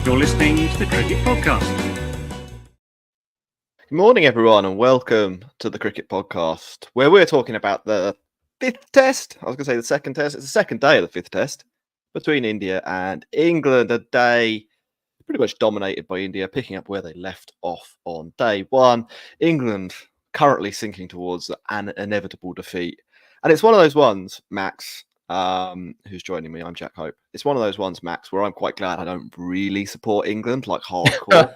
You're listening to the Cricket Podcast. Good morning, everyone, and welcome to the Cricket Podcast, where we're talking about the fifth test. I was going to say the second test. It's the second day of the fifth test between India and England, a day pretty much dominated by India, picking up where they left off on day one. England currently sinking towards an inevitable defeat. And it's one of those ones, Max, who's joining me. I'm Jack Hope. It's one of those ones, Max, where I'm quite glad I don't really support England, like hardcore.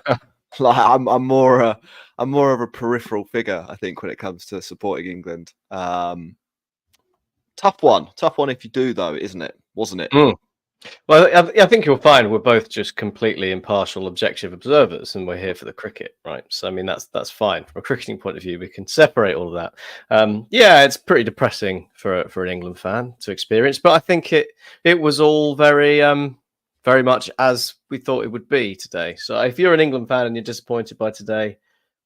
Like I'm more of a peripheral figure, I think, when it comes to supporting England. Tough one if you do, though, isn't it? Wasn't it? Well, I think you'll find we're both just completely impartial, objective observers, and we're here for the cricket, right? So, I mean, that's fine from a cricketing point of view. We can separate all of that. Yeah, it's pretty depressing for an England fan to experience, but I think it was all very much as we thought it would be today. So, if you're an England fan and you're disappointed by today,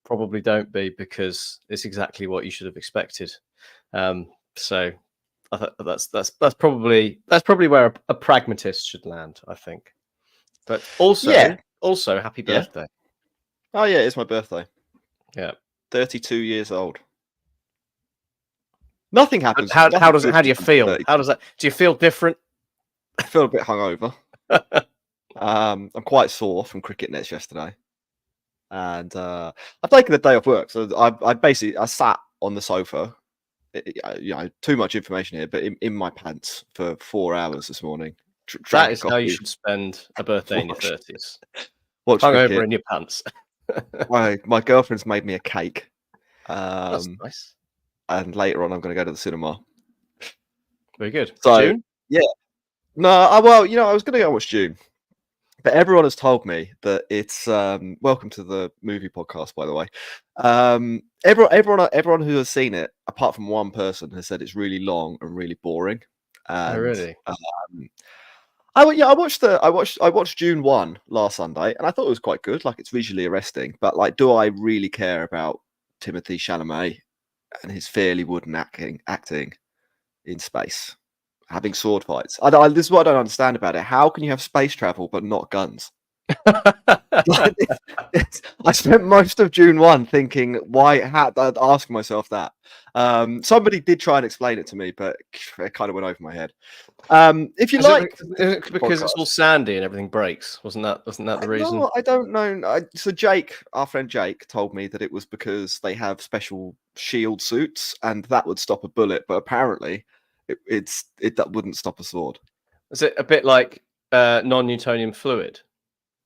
probably don't be, because it's exactly what you should have expected. So. That's probably where a pragmatist should land, I think. But also happy birthday. Oh yeah, it's my birthday. Yeah, 32 years old. Nothing happens. How do you feel? How does that? Do you feel different? I feel a bit hungover. I'm quite sore from cricket nets yesterday, and I've taken the day off work, so I sat on the sofa. Too much information here, but in my pants for 4 hours this morning. That is how you should spend a birthday in your 30s. Hungover in your pants. my girlfriend's made me a cake. That's nice. And later on, I'm going to go to the cinema. Very good. So, June? Yeah. No, I was going to go watch June. But everyone has told me that it's welcome to the movie podcast, by the way. Everyone who has seen it, apart from one person, has said it's really long and really boring. And, oh, really? I watched June 1 last Sunday, and I thought it was quite good. Like, it's visually arresting, but like, do I really care about Timothée Chalamet and his fairly wooden acting in space? Having sword fights. This is what I don't understand about it. How can you have space travel but not guns? I spent most of June 1 thinking, asking myself that. Somebody did try and explain it to me, but it kind of went over my head. If you like, because it's all sandy and everything breaks. Wasn't that the reason? No, I don't know. So Jake, our friend Jake, told me that it was because they have special shield suits and that would stop a bullet, but apparently that wouldn't stop a sword. Is it a bit like non-Newtonian fluid?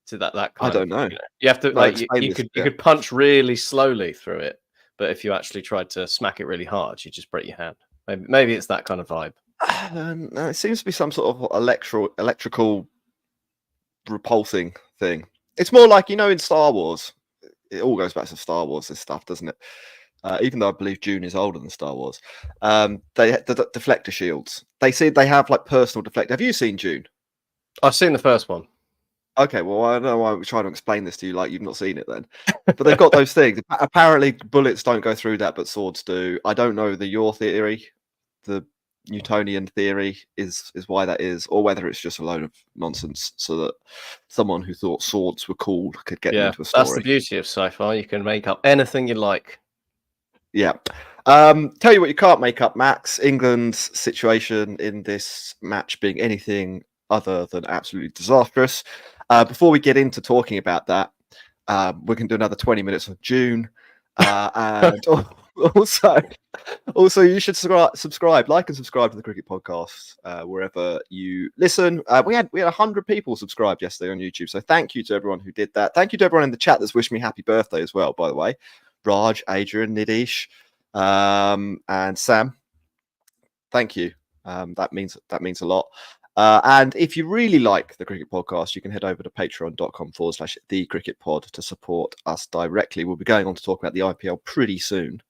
To that kind I don't know. You have to you could punch really slowly through it, but if you actually tried to smack it really hard, you just break your hand. Maybe it's that kind of vibe. No, it seems to be some sort of electrical repulsing thing. It's more like, in Star Wars. It all goes back to Star Wars, this stuff, doesn't it? Even though I believe June is older than Star Wars. The deflector shields. They have like personal deflector. Have you seen June? I've seen the first one. Okay, well, I don't know why I'm trying to explain this to you like you've not seen it then. But they've got those things. Apparently, bullets don't go through that, but swords do. I don't know your theory, the Newtonian theory is why that is, or whether it's just a load of nonsense so that someone who thought swords were cool could get into a story. That's the beauty of sci-fi. You can make up anything you like. Yeah. Tell you what you can't make up, Max. England's situation in this match being anything other than absolutely disastrous. Before we get into talking about that, we can do another 20 minutes of June. And also, you should like and subscribe to the Cricket Podcast wherever you listen. We had 100 people subscribed yesterday on YouTube, so thank you to everyone who did that. Thank you to everyone in the chat that's wished me happy birthday as well, by the way. Raj, Adrian, Nidish, and Sam. Thank you. That means a lot. And if you really like the Cricket Podcast, you can head over to patreon.com/thecricketpod to support us directly. We'll be going on to talk about the IPL pretty soon.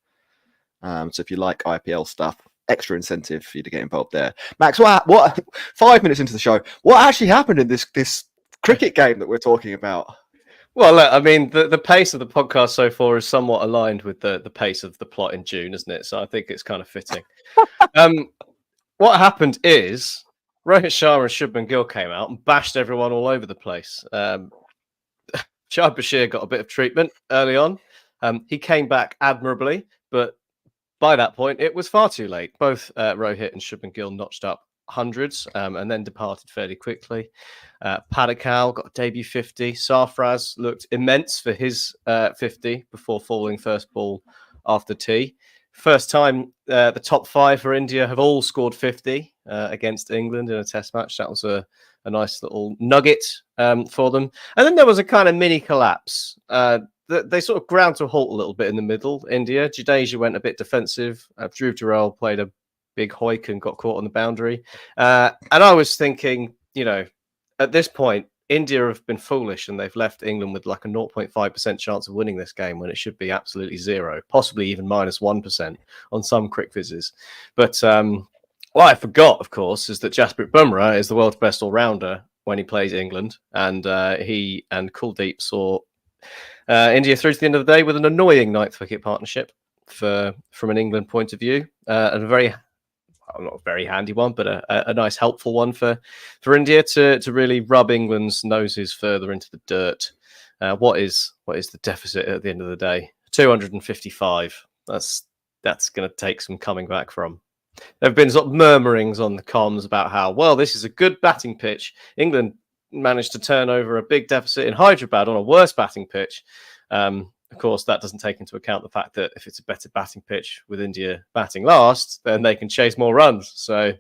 So if you like IPL stuff, extra incentive for you to get involved there. Max, what 5 minutes into the show, what actually happened in this cricket game that we're talking about? Well, look, I mean, the pace of the podcast so far is somewhat aligned with the pace of the plot in June, isn't it? So I think it's kind of fitting. What happened is Rohit Sharma and Shoaib Bashir came out and bashed everyone all over the place. Shoaib Bashir got a bit of treatment early on. He came back admirably, but by that point, it was far too late. Both Rohit and Shoaib Gill notched up hundreds and then departed fairly quickly. Padikal got a debut 50. Sarfraz looked immense for his 50 before falling first ball after tea. First time the top 5 for India have all scored 50 against England in a test match. That was a nice little nugget for them. And then there was a kind of mini collapse. They sort of ground to a halt a little bit in the middle. India, Jadeja went a bit defensive. Dhruv Jurel played a big hoik and got caught on the boundary. And I was thinking, at this point, India have been foolish and they've left England with like a 0.5% chance of winning this game when it should be absolutely zero, possibly even -1% on some crick quizzes. But what I forgot, of course, is that Jasprit Bumrah is the world's best all-rounder when he plays England. And he and Kuldeep saw India through to the end of the day with an annoying ninth wicket partnership from an England point of view. And not a very handy one, but a nice helpful one for India to really rub England's noses further into the dirt. What is the deficit at the end of the day? 255. That's going to take some coming back from. There have been sort of murmurings on the comms about how, well, this is a good batting pitch. England managed to turn over a big deficit in Hyderabad on a worse batting pitch. Of course, that doesn't take into account the fact that if it's a better batting pitch with India batting last, then they can chase more runs. So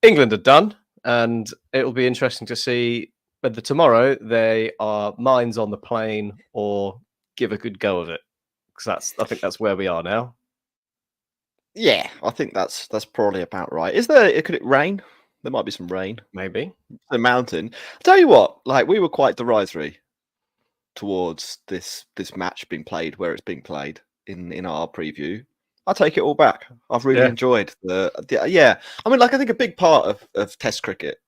England are done, and it will be interesting to see whether tomorrow they are minds on the plane or give a good go of it. Because I think that's where we are now. Yeah, I think that's probably about right. Could it rain? There might be some rain. Maybe. The mountain. I'll tell you what, like we were quite derisory towards this match being played where it's being played in our preview. I'll take it all back. I've really enjoyed the I mean, like I think a big part of Test cricket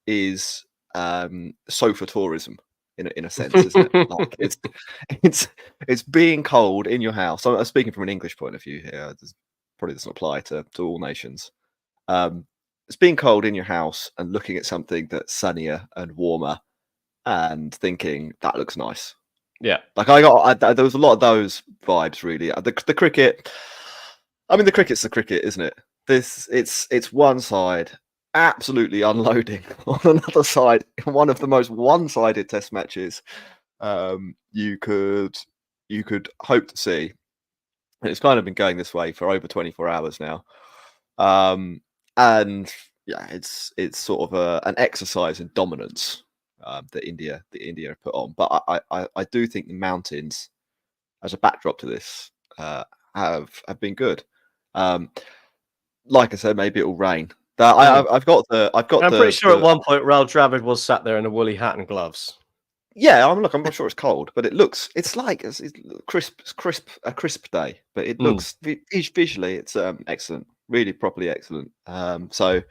is sofa tourism in a sense, isn't it? Like it's being cold in your house. I'm speaking from an English point of view here. This probably doesn't apply to all nations. It's being cold in your house and looking at something that's sunnier and warmer and thinking that looks nice. Yeah, like there was a lot of those vibes really. The cricket, I mean, the cricket's the cricket, isn't it? It's one side absolutely unloading on another side in one of the most one-sided test matches you could hope to see. And it's kind of been going this way for over 24 hours now. And yeah, it's sort of an exercise in dominance that India have put on. But I do think the mountains, as a backdrop to this, have been good. Like I said, maybe it will rain. I'm pretty sure at one point Raul Dravid was sat there in a woolly hat and gloves. Yeah, I'm not sure it's cold, but it's like it's a crisp day, but it looks visually it's excellent, really properly excellent. So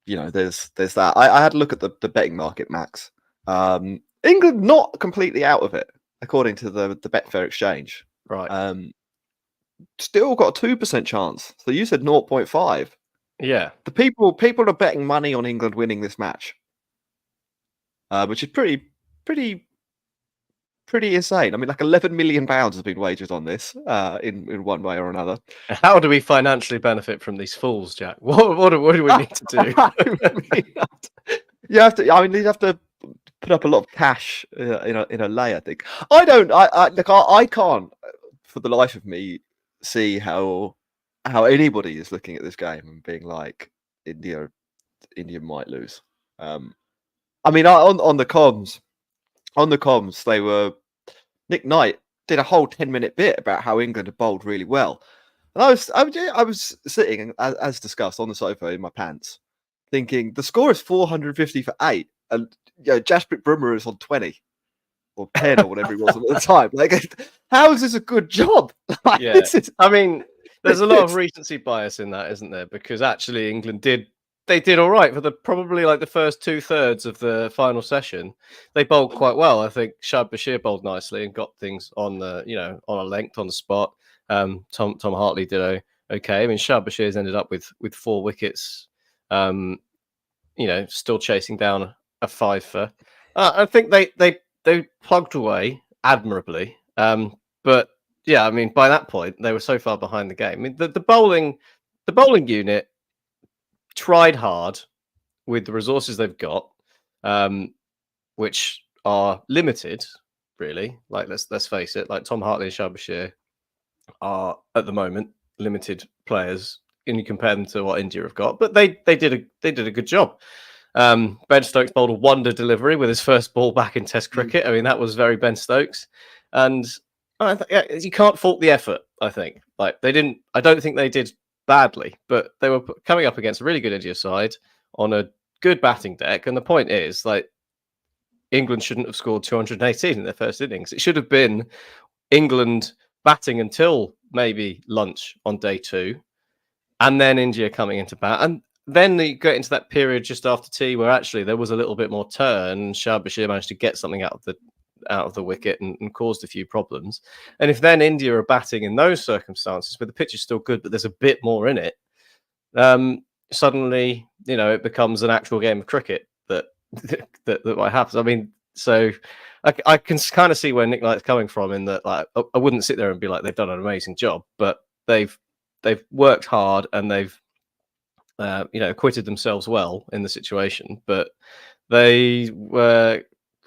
there's that. I had a look at the betting market, Max. England not completely out of it, according to the Betfair exchange. Right. Still got a 2% chance. So you said 0.5. Yeah. The people are betting money on England winning this match. Which is pretty insane. I mean, like £11 million has been wagered on this in one way or another. How do we financially benefit from these fools, Jack? What do we need to do? You have to put up a lot of cash in a lay. I think I can't for the life of me see how anybody is looking at this game and being like India might lose. I mean, on the comms, they were. Nick Knight did a whole 10-minute bit about how England had bowled really well, and I was sitting as discussed on the sofa in my pants, thinking the score is 450 for 8, and Jasprit Bumrah is on 20 or 10 or whatever it was at the time. Like, how is this a good job? Yeah, I mean, there's a lot of recency bias in that, isn't there? Because actually, England did all right for probably like the first 2/3 of the final session. They bowled quite well. I think Shoaib Bashir bowled nicely and got things on on a length on the spot. Tom Hartley did okay. I mean, Shoaib Bashir's ended up with 4 wickets. Still chasing down a 5 for. I think they they plugged away admirably. But yeah, I mean, by that point, they were so far behind the game. I mean, the bowling unit tried hard with the resources they've got, which are limited, really. Like let's face it, like Tom Hartley and Shoaib Bashir are at the moment limited players, and you compare them to what India have got. But they did a good job. Ben Stokes bowled a wonder delivery with his first ball back in Test cricket. I mean, that was very Ben Stokes, and you can't fault the effort. I think they didn't. I don't think they did badly, but they were coming up against a really good India side on a good batting deck. And the point is, England shouldn't have scored 218 in their first innings. It should have been England batting until maybe lunch on day 2, and then India coming into bat. And then you get into that period just after tea where actually there was a little bit more turn. Shoaib Bashir managed to get something out of the wicket and caused a few problems. And if then India are batting in those circumstances where the pitch is still good, but there's a bit more in it, suddenly, it becomes an actual game of cricket that might happen. I mean, so I can kind of see where Nick Light's coming from in that, I wouldn't sit there and be like, they've done an amazing job, but they've worked hard and they've, acquitted themselves well in the situation, but they were,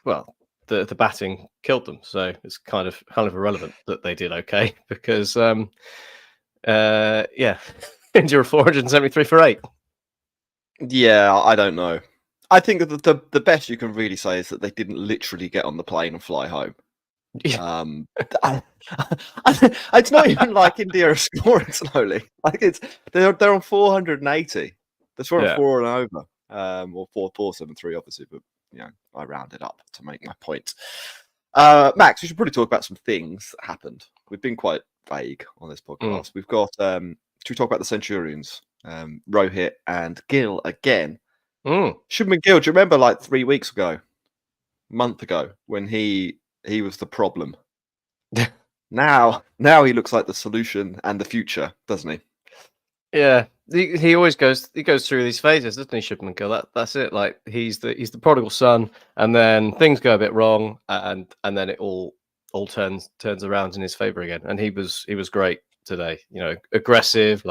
well, the batting killed them. So it's kind of irrelevant that they did okay because, India are 473 for 8. Yeah, I don't know. I think that the best you can really say is that they didn't literally get on the plane and fly home. Yeah. It's not even like India are scoring slowly. They're on 480. They're scoring 4 and over, or 473 obviously, but I rounded up to make my point. Max, we should probably talk about some things that happened. We've been quite vague on this podcast. We've got should we talk about the Centurions? Rohit and Gill again. Shubman Gill, do you remember 3 weeks ago, a month ago, when he was the problem? Now he looks like the solution and the future, doesn't he? Yeah, he always goes through these phases, doesn't he, Shubman Gill? That's it. He's the prodigal son, and then things go a bit wrong, and then it all turns around in his favour again. And he was great today. Aggressive,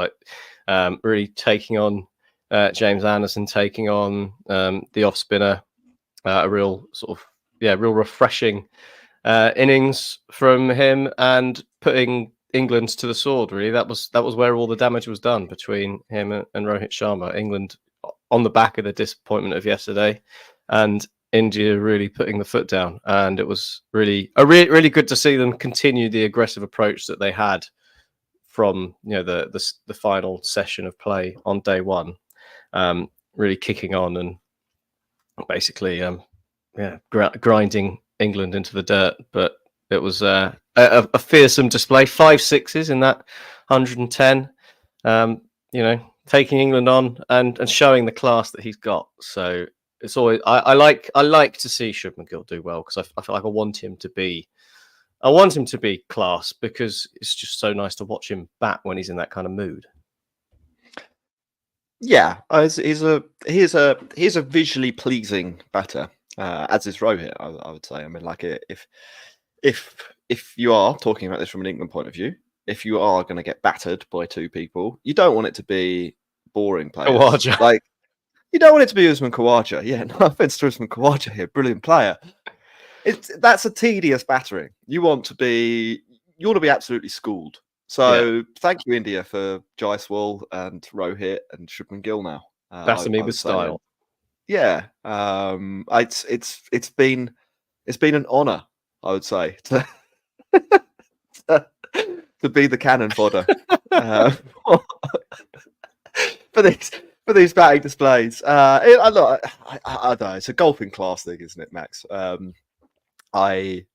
really taking on James Anderson, taking on the off spinner. A real real refreshing innings from him, and putting England to the sword. Really, that was where all the damage was done between him and Rohit Sharma. England on the back of the disappointment of yesterday, and India really putting the foot down. And it was really good to see them continue the aggressive approach that they had from the final session of play on day 1, really kicking on and basically grinding England into the dirt. But it was a fearsome display. 5 sixes in that 110. Taking England on and showing the class that he's got. So it's always I like to see Shubman Gill do well, because I feel like I want him to be class, because it's just so nice to watch him bat when he's in that kind of mood. Yeah, he's a visually pleasing batter, as is Rohit. I would say. I mean, if you are talking about this from an England point of view, if you are going to get battered by 2 people, you don't want it to be boring players. Khawaja. You don't want it to be Usman Khawaja. Yeah, no offense to Usman Khawaja here, brilliant player. That's a tedious battering. You want to be absolutely schooled. So thank you, India, for Jaiswal and Rohit and Shubman Gill now. Batter me with style. Yeah, it's been an honour, I would say, to be the cannon fodder for these batting displays. I don't know. It's a golfing class thing, isn't it, Max? I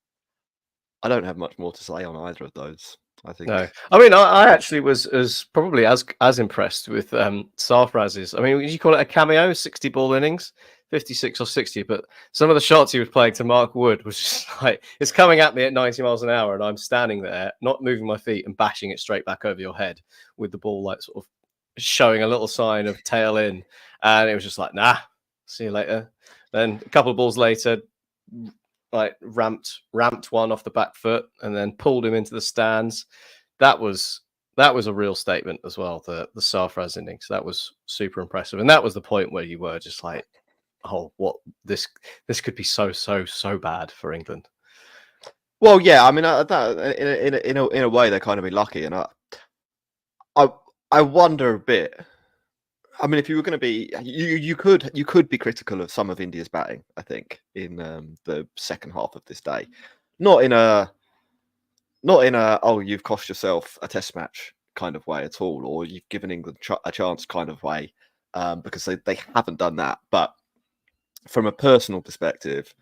don't have much more to say on either of those. I think. No, I mean, I actually was probably as impressed with Sarfraz's. I mean, would you call it a cameo? 60 ball innings, 56 or 60. But some of the shots he was playing to Mark Wood was just it's coming at me at 90 miles an hour, and I'm standing there, not moving my feet, and bashing it straight back over your head with the ball sort of showing a little sign of tail in, and it was just nah, see you later. Then a couple of balls later, like ramped one off the back foot and then pulled him into the stands. That was a real statement as well. The Sarfraz innings, that was super impressive, and that was the point where you were just like, oh, what this could be so bad for England. Well, yeah, I mean, in a way, they're kind of been lucky, and I wonder a bit. I mean, if you were going to be, you could be critical of some of India's batting. I think in the second half of this day, not in a oh, you've cost yourself a test match kind of way at all, or you've given England a chance kind of way, because they haven't done that. But from a personal perspective,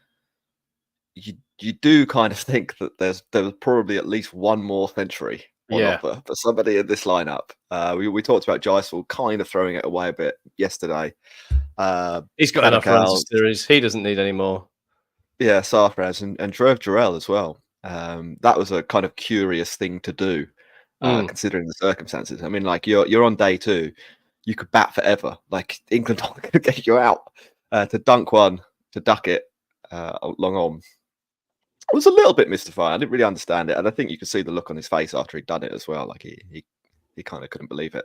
you do kind of think that there's probably at least one more century on offer for somebody in this lineup. We talked about Jaiswal kind of throwing it away a bit yesterday. He's got enough runs in series. He doesn't need any more. Yeah, Sarfraz and Dhruv Jurel as well. That was a kind of curious thing to do, considering the circumstances. I mean, like you're on day 2, you could bat forever. Like England aren't going to get you out to dunk one, to duck it long on. It was a little bit mystifying. I didn't really understand it, and I think you could see the look on his face after he'd done it as well. Like he kind of couldn't believe it.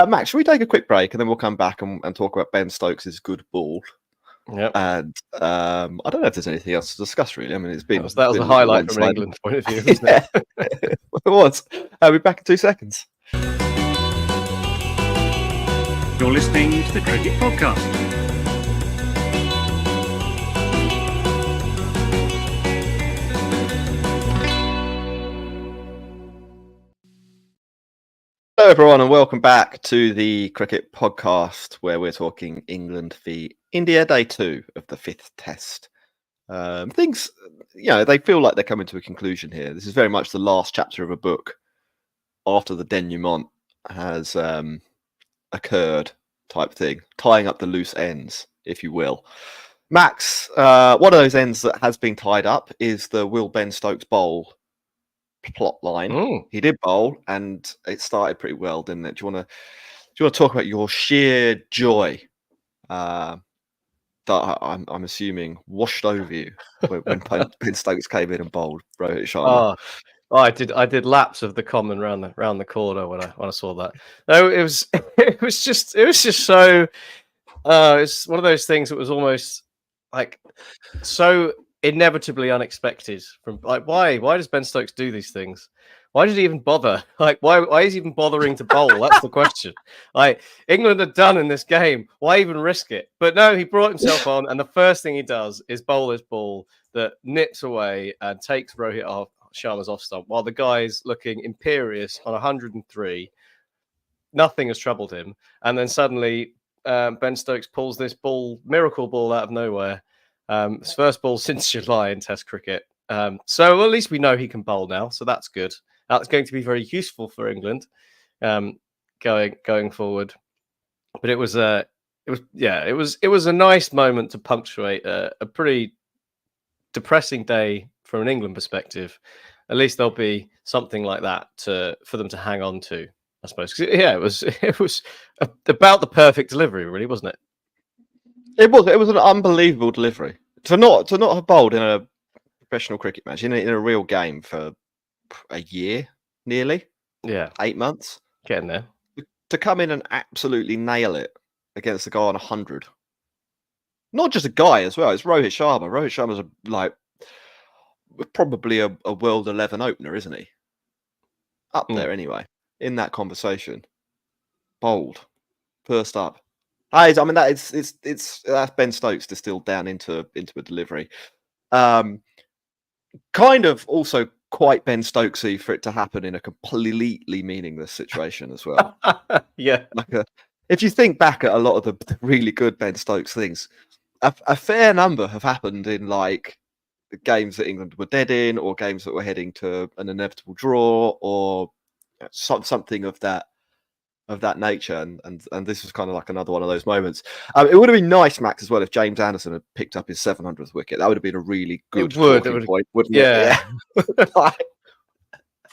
Max, should we take a quick break and then we'll come back and talk about Ben Stokes' good ball? Yep. And I don't know if there's anything else to discuss, really. I mean, that was a highlight from an England point of view, wasn't it? It was. I'll be back in 2 seconds. You're listening to the Cricket Podcast. Hello, everyone, and welcome back to the Cricket Podcast, where we're talking England v India, day 2 of the 5th Test. Things, they feel like they're coming to a conclusion here. This is very much the last chapter of a book after the denouement has occurred, type thing, tying up the loose ends, if you will. Max, one of those ends that has been tied up is the will Ben Stokes bowl plot line. He did bowl, and it started pretty well, didn't it? Do you want to talk about your sheer joy that I'm assuming washed over you when Ben Stokes came in and bowled Rohit Sharma? Oh, I did laps of the common round the corner when I saw that. No, it was just so. It's one of those things that was almost like so inevitably unexpected. From like, why does Ben Stokes do these things? Why did he even bother? Like, why is he even bothering to bowl? That's the question. Like, England are done in this game. Why even risk it? But no, he brought himself on, and the first thing he does is bowl this ball that nips away and takes Rohit Sharma's off stump, while the guy's looking imperious on 103. Nothing has troubled him, and then suddenly Ben Stokes pulls this miracle ball out of nowhere. His first ball since July in Test cricket. So at least we know he can bowl now, so that's good. That's going to be very useful for England going forward. But it was a nice moment to punctuate a pretty depressing day from an England perspective. At least there'll be something like that for them to hang on to, I suppose. Yeah, it was about the perfect delivery, really, wasn't it? It was an unbelievable delivery. To not have bowled in a professional cricket match in a real game for a year, nearly. Yeah, 8 months. Getting there. To come in and absolutely nail it against the guy on 100. Not just a guy as well. It's Rohit Sharma. Rohit Sharma's probably a World 11 opener, isn't he? Up there anyway. In that conversation. Bold. First up. I mean, that's Ben Stokes distilled down into a delivery. Kind of also quite Ben Stokesy for it to happen in a completely meaningless situation as well. Yeah. If you think back at a lot of the really good Ben Stokes things, a fair number have happened in like the games that England were dead in, or games that were heading to an inevitable draw, or something of that nature, and this was kind of like another one of those moments. It would have been nice, Max, as well, if James Anderson had picked up his 700th wicket. That would have been a really good point, wouldn't it? Yeah.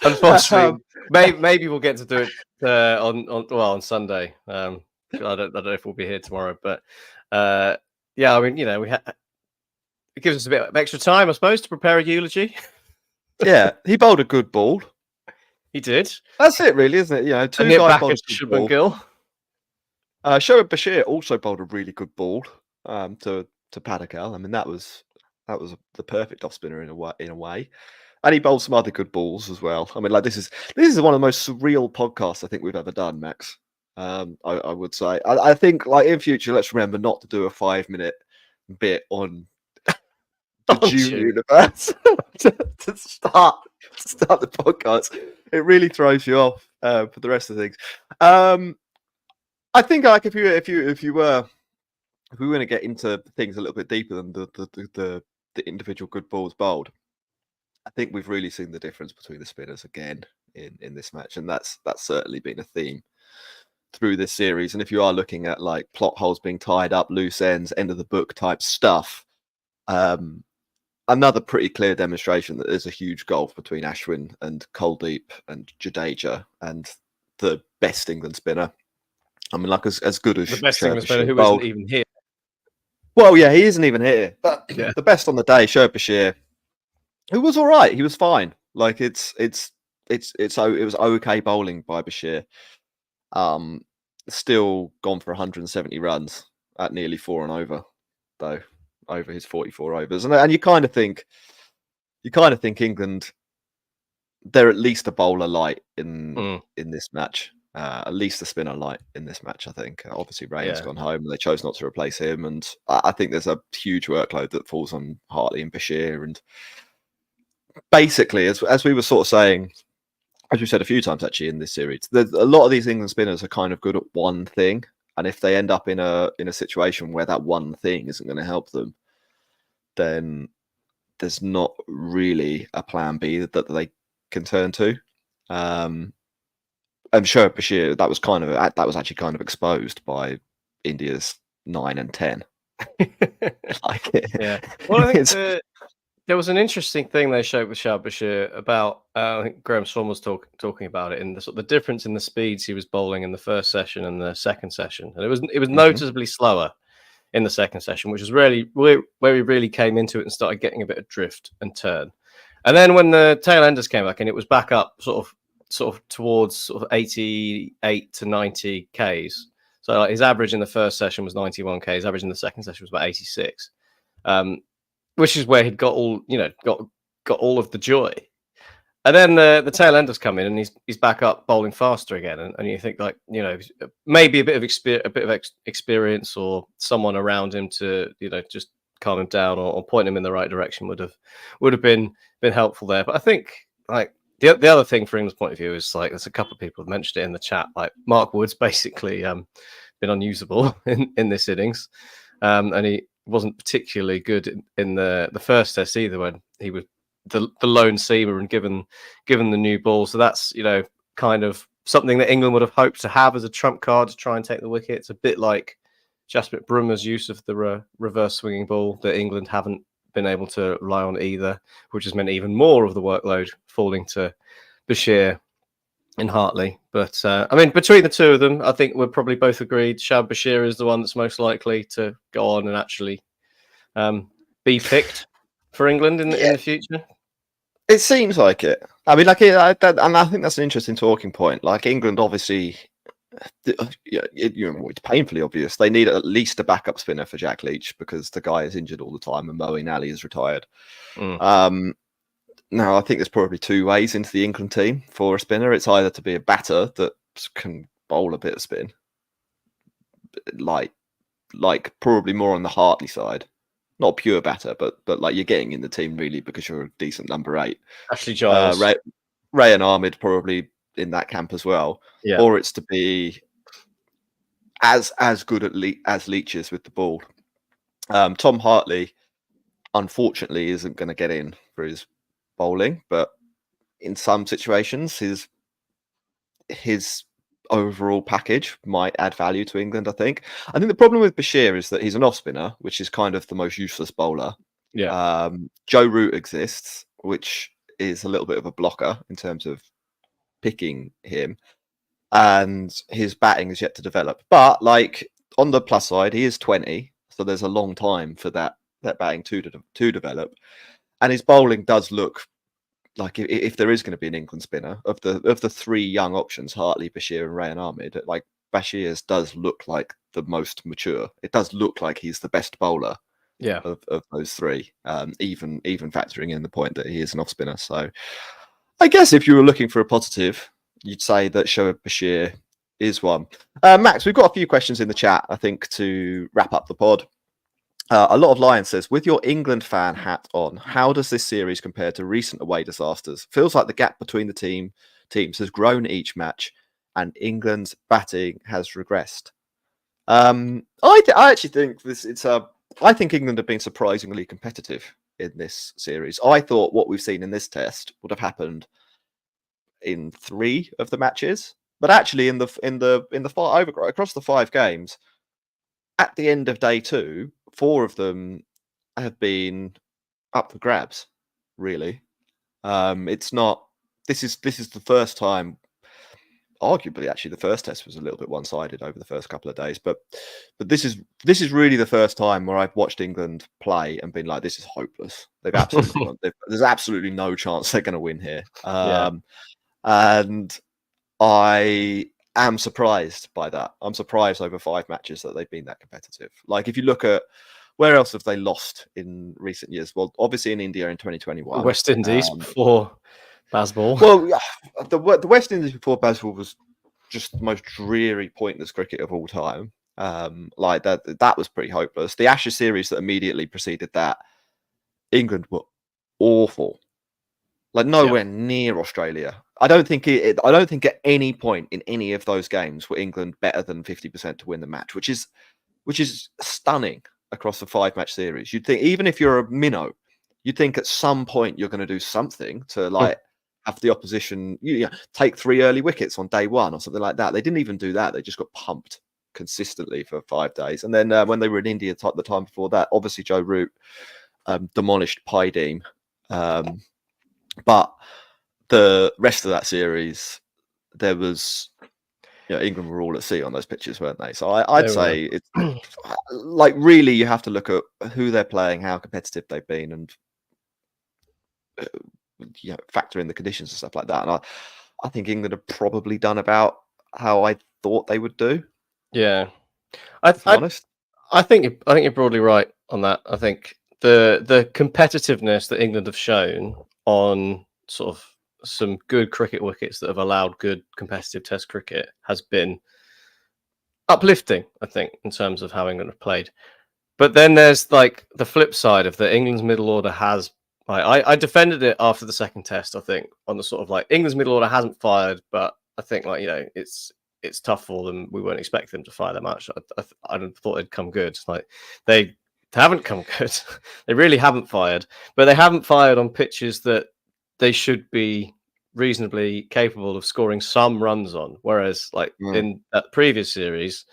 Unfortunately, maybe we'll get to do it on Sunday. I don't know if we'll be here tomorrow, but I mean, we had it gives us a bit of extra time, I suppose, to prepare a eulogy. Yeah, he bowled a good ball. He did. That's it, really, isn't it? You know, two And hit guys back bowled at a good Shoaib ball. and Gill. Shoaib Bashir also bowled a really good ball to Padikkal. I mean, that was the perfect off spinner in a way, and he bowled some other good balls as well. I mean, like this is one of the most surreal podcasts I think we've ever done, Max. I would say. I think like in future, let's remember not to do a 5-minute bit on the June universe to start the podcast. It really throws you off for the rest of things. I think like if we were going to get into things a little bit deeper than the individual good balls bowled, I think we've really seen the difference between the spinners again in this match, and that's certainly been a theme through this series. And if you are looking at like plot holes being tied up, loose ends, end of the book type stuff, another pretty clear demonstration that there's a huge gulf between Ashwin and Kuldeep and Jadeja and the best England spinner. I mean, like as good as the best Shoaib England spinner Bashir who bowled. isn't even here. Well, yeah, he isn't even here. But Yeah. the best on the day, Shoaib Bashir, who was all right. He was fine. Like it was okay bowling by Bashir. Still gone for 170 runs at nearly 4 and over, though, over his 44 overs. And you kind of think England, they're at least a bowler light in this match. At least a spinner light in this match, I think. Obviously, Rayan's gone home and they chose not to replace him. And I think there's a huge workload that falls on Hartley and Bashir. And basically, as we were sort of saying, as we've said a few times actually in this series, a lot of these England spinners are kind of good at one thing. And if they end up in a situation where that one thing isn't going to help them, then there's not really a plan B that they can turn to. And Shoaib Bashir, that was actually kind of exposed by India's 9 and 10. Yeah. Well, I think there was an interesting thing they showed with Shoaib Bashir about. I think Graham Swan was talking about it in the sort of the difference in the speeds he was bowling in the first session and the second session, and it was noticeably slower in the second session, which was really where he really came into it and started getting a bit of drift and turn. And then when the tail enders came back and it was back up sort of towards sort of 88 to 90 Ks. So like his average in the first session was 91 Ks. His average in the second session was about 86, which is where he'd got all all of the joy. And then the tail enders come in and he's back up bowling faster again. And you think like maybe a bit of experience or someone around him to just calm him down or point him in the right direction would have been helpful there. But I think like the other thing from England's point of view is like there's a couple of people who mentioned it in the chat. Like Mark Wood's basically been unusable in this innings, and he wasn't particularly good in the first test either when he was the lone seamer and given the new ball. So that's kind of something that England would have hoped to have as a trump card to try and take the wicket. It's a bit like Jasprit Brummer's use of the reverse swinging ball that England haven't been able to rely on either, which has meant even more of the workload falling to Bashir and Hartley. But I mean, between the two of them, I think we're probably both agreed Shoaib Bashir is the one that's most likely to go on and actually be picked for England in the future. It seems like it. I mean, and I think that's an interesting talking point. Like England, obviously, it's painfully obvious they need at least a backup spinner for Jack Leach because the guy is injured all the time and Moeen Ali is retired. Now, I think there's probably two ways into the England team for a spinner. It's either to be a batter that can bowl a bit of spin, like probably more on the Hartley side. Not a pure batter, but like you're getting in the team really because you're a decent number 8. Ashley Giles, Ray and Ahmed probably in that camp as well. Yeah. Or it's to be as good as Leach is with the ball. Tom Hartley, unfortunately, isn't going to get in for his bowling, but in some situations, his overall package might add value to England. I think the problem with Bashir is that he's an off spinner, which is kind of the most useless bowler. Yeah. Joe Root exists, which is a little bit of a blocker in terms of picking him, and his batting is yet to develop. But like on the plus side, he is 20, so there's a long time for that their batting to develop, and his bowling does look like if there is going to be an England spinner of the three young options, Hartley, Bashir, and Rayan Ahmed, like Bashir's does look like the most mature. It does look like he's the best bowler of those three, even factoring in the point that he is an off spinner. So I guess if you were looking for a positive, you'd say that Shoaib Bashir is one. Max, we've got a few questions in the chat, I think, to wrap up the pod. A lot of Lions says, with your England fan hat on, how does this series compare to recent away disasters? Feels like the gap between the teams has grown each match, and England's batting has regressed. I actually think I think England have been surprisingly competitive in this series. I thought what we've seen in this test would have happened in 3 of the matches, but actually in the across the 5 games, at the end of day 2. 4 of them have been up for grabs, really. It's not. This is the first time. Arguably, actually, the first test was a little bit one-sided over the first couple of days, but this is really the first time where I've watched England play and been like, this is hopeless. They've absolutely there's absolutely no chance they're going to win here. And I am surprised by that. I'm surprised over 5 matches that they've been that competitive. Like, if you look at where else have they lost in recent years? Well, obviously in India in 2021. West Indies before Bazball. Well, the West Indies before Bazball was just the most dreary, pointless cricket of all time. Like that was pretty hopeless. The Ashes series that immediately preceded that, England were awful. Like nowhere near Australia. I don't think at any point in any of those games were England better than 50% to win the match, which is stunning across the 5-match series. You'd think, even if you're a minnow, you'd think at some point you're going to do something to like have the opposition take 3 early wickets on day 1 or something like that. They didn't even do that. They just got pumped consistently for 5 days. And then when they were in India the time before that, obviously Joe Root demolished Paideem. But the rest of that series, there was, England were all at sea on those pitches, weren't they? So I'd say it's like, really, you have to look at who they're playing, how competitive they've been, and factor in the conditions and stuff like that. And I think England have probably done about how I thought they would do. Yeah, honest, I think you're broadly right on that. I think the competitiveness that England have shown on sort of some good cricket wickets that have allowed good competitive test cricket has been uplifting, I think, in terms of how England have played. But then there's like the flip side of that. England's middle order has, I defended it after the second test, I think, on the sort of like, England's middle order hasn't fired, but I think it's tough for them. We weren't expecting them to fire that much. I thought they'd come good. Like they haven't come good. They really haven't fired, but they haven't fired on pitches that they should be reasonably capable of scoring some runs on. Whereas in that previous series,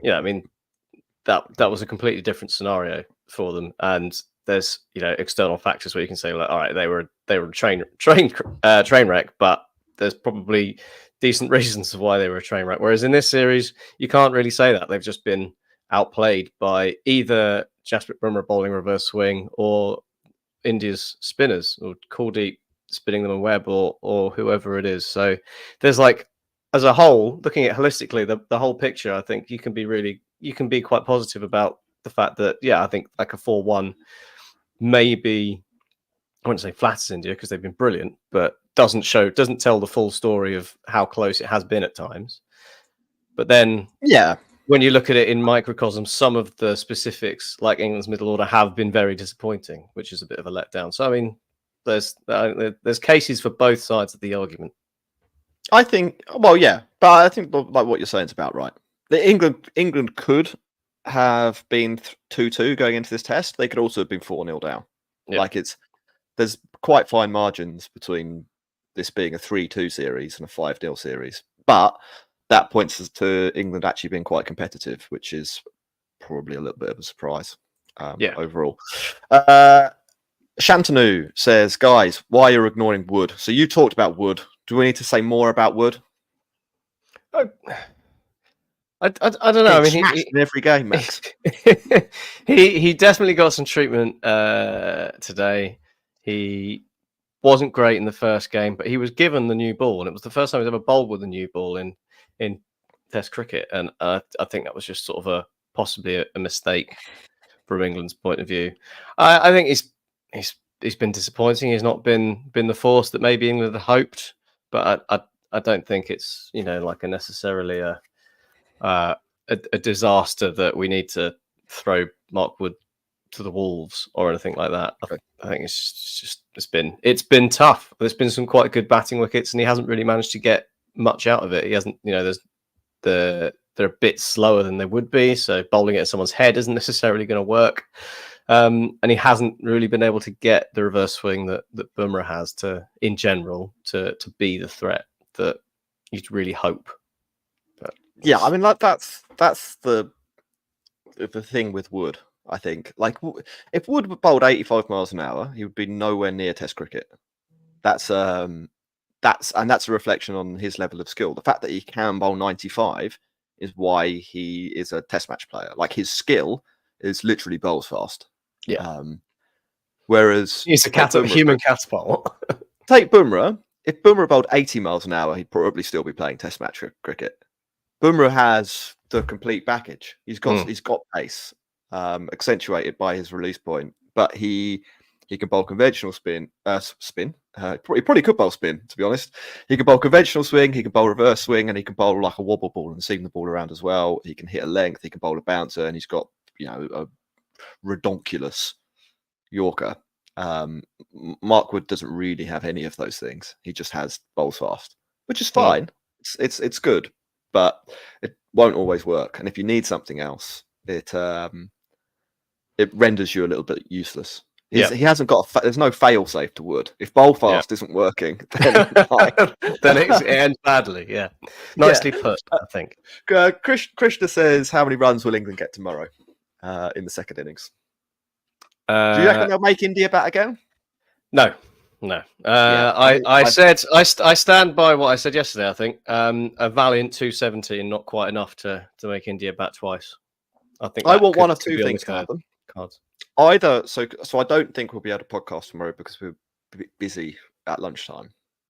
that was a completely different scenario for them. And there's, external factors where you can say, like, all right, they were a train wreck, but there's probably decent reasons of why they were a train wreck. Whereas in this series, you can't really say that. They've just been outplayed by either Jasprit Bumrah bowling reverse swing or India's spinners, or Kuldeep spinning them a web, or whoever it is. So there's like, as a whole, looking at holistically the whole picture, I think you can be quite positive about the fact that, I think like a 4-1 maybe, I wouldn't say flatters India because they've been brilliant, but doesn't tell the full story of how close it has been at times. But then when you look at it in microcosm, some of the specifics, like England's middle order, have been very disappointing, which is a bit of a letdown. So I mean, there's cases for both sides of the argument. I think, but I think like what you're saying is about right. England could have been 2-2 going into this test. They could also have been 4-0 down. Yeah. Like there's quite fine margins between this being a 3-2 series and a 5-0 series, but that points us to England actually being quite competitive, which is probably a little bit of a surprise overall. Shantanu says, guys, why you're ignoring Wood? So you talked about Wood. Do we need to say more about Wood? I don't know. I mean, smashed in every game, Max. he definitely got some treatment today. He wasn't great in the first game, but he was given the new ball, and it was the first time he's ever bowled with a new ball in Test cricket, and I think that was just sort of possibly a mistake from England's point of view. I think he's been disappointing. He's not been the force that maybe England had hoped, but I don't think it's like a necessarily a disaster that we need to throw Mark Wood to the wolves or anything like that. I think it's been tough. There's been some quite good batting wickets, and he hasn't really managed to get much out of it. He hasn't, they're a bit slower than they would be, so bowling it at someone's head isn't necessarily going to work. And he hasn't really been able to get the reverse swing that Bumrah has in general to be the threat that you'd really hope. But yeah, I mean, like that's the thing with Wood. I think, like, if Wood bowled 85 miles an hour, he would be nowhere near Test cricket. That's a reflection on his level of skill. The fact that he can bowl 95 is why he is a Test match player. Like, his skill is literally bowls fast. Yeah. Whereas he's a human catapult. Take Bumrah. If Bumrah bowled 80 miles an hour, he'd probably still be playing Test match cricket. Bumrah has the complete package. He's got pace, accentuated by his release point, but he can bowl conventional spin. He probably could bowl spin, to be honest. He can bowl conventional swing, he can bowl reverse swing, and he can bowl like a wobble ball and seam the ball around as well. He can hit a length, he can bowl a bouncer, and he's got a redonkulous Yorker. Mark Wood doesn't really have any of those things. He just has bowls fast, which is fine. It's good, but it won't always work. And if you need something else, it renders you a little bit useless. He hasn't got there's no fail safe to Wood. If bowl fast isn't working, then it ends badly. Yeah, nicely put. I think. Krishna says, "How many runs will England get tomorrow in the second innings? Do you reckon they'll make India bat again?" No. I stand by what I said yesterday. I think a valiant 270 and not quite enough to make India bat twice. I think I want one of two things to happen. Cards. Either so I don't think we'll be able to podcast tomorrow because we're busy at lunchtime.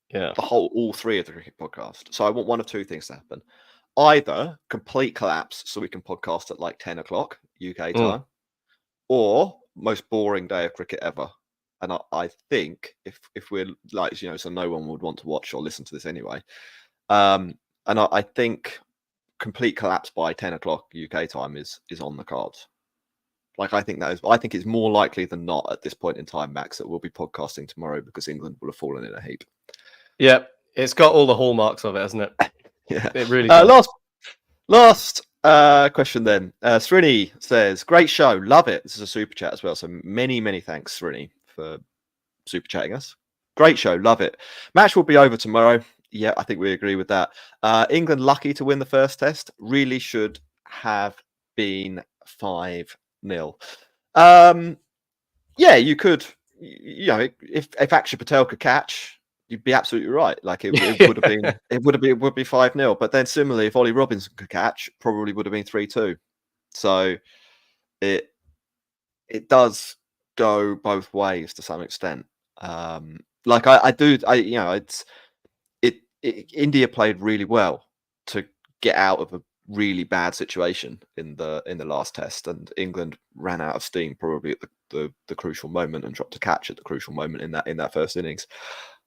Yeah, all three of the cricket podcast. So I want one of two things to happen: either complete collapse so we can podcast at like 10 o'clock UK time, or most boring day of cricket ever. And I think if we're like so no one would want to watch or listen to this anyway. And I think complete collapse by 10 o'clock UK time is on the cards. Like, I think it's more likely than not at this point in time, Max, that we'll be podcasting tomorrow because England will have fallen in a heap. Yeah, it's got all the hallmarks of it, hasn't it? Yeah, it really does. Last question then. Srini says, "Great show, love it." This is a super chat as well, so many thanks, Srini, for super chatting us. Great show, love it. Match will be over tomorrow. Yeah, I think we agree with that. England lucky to win the first test. Really should have been 5-0. Yeah, you could. If Akshar Patel could catch, you'd be absolutely right. Like it would have been, it would be 5-0. But then similarly, if Ollie Robinson could catch, probably would have been 3-2. So it does go both ways to some extent. India played really well to get out of a really bad situation in the last test, and England ran out of steam probably at the crucial moment and dropped a catch at the crucial moment in that first innings.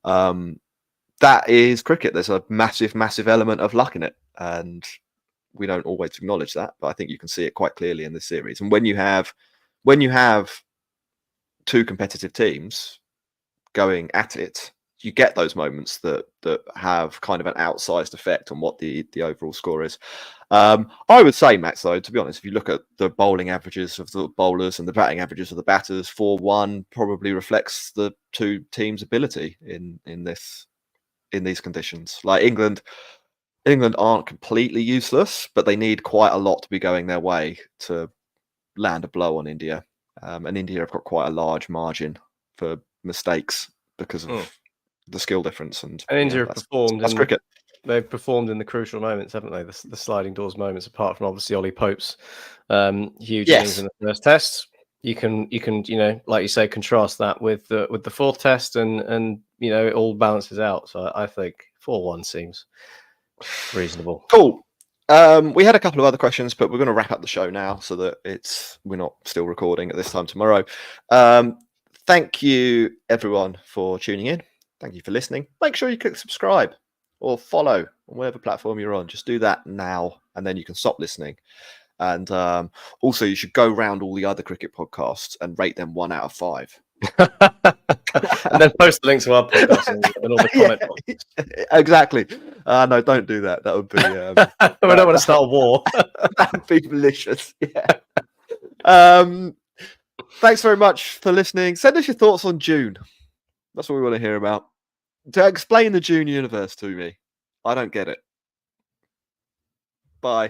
That is cricket. There's a massive element of luck in it, and we don't always acknowledge that, but I think you can see it quite clearly in this series. And when you have two competitive teams going at it, you get those moments that have kind of an outsized effect on what the overall score is. I would say, Max, though, to be honest, if you look at the bowling averages of the bowlers and the batting averages of the batters, 4-1 probably reflects the two teams' ability in these conditions. Like England aren't completely useless, but they need quite a lot to be going their way to land a blow on India. And India have got quite a large margin for mistakes because of the skill difference. And India performed. That's cricket. they've performed in the crucial moments, haven't they? The sliding doors moments, apart from obviously Ollie Pope's huge innings in the first test. You can like you say, contrast that with the fourth test, and it all balances out. So I think 4-1 seems reasonable. Cool. We had a couple of other questions, but we're going to wrap up the show now so that we're not still recording at this time tomorrow. Thank you everyone for tuning in. Thank you for listening. Make sure you click subscribe or follow on whatever platform you're on. Just do that now, and then you can stop listening. And also, you should go round all the other cricket podcasts and rate them 1 out of 5. And then post the link to our podcast and all the comment boxes. Exactly. No, don't do that. That would be. We don't want to start a war. That would be malicious. Yeah. Thanks very much for listening. Send us your thoughts on June. That's what we want to hear about. To explain the June universe to me. I don't get it. Bye.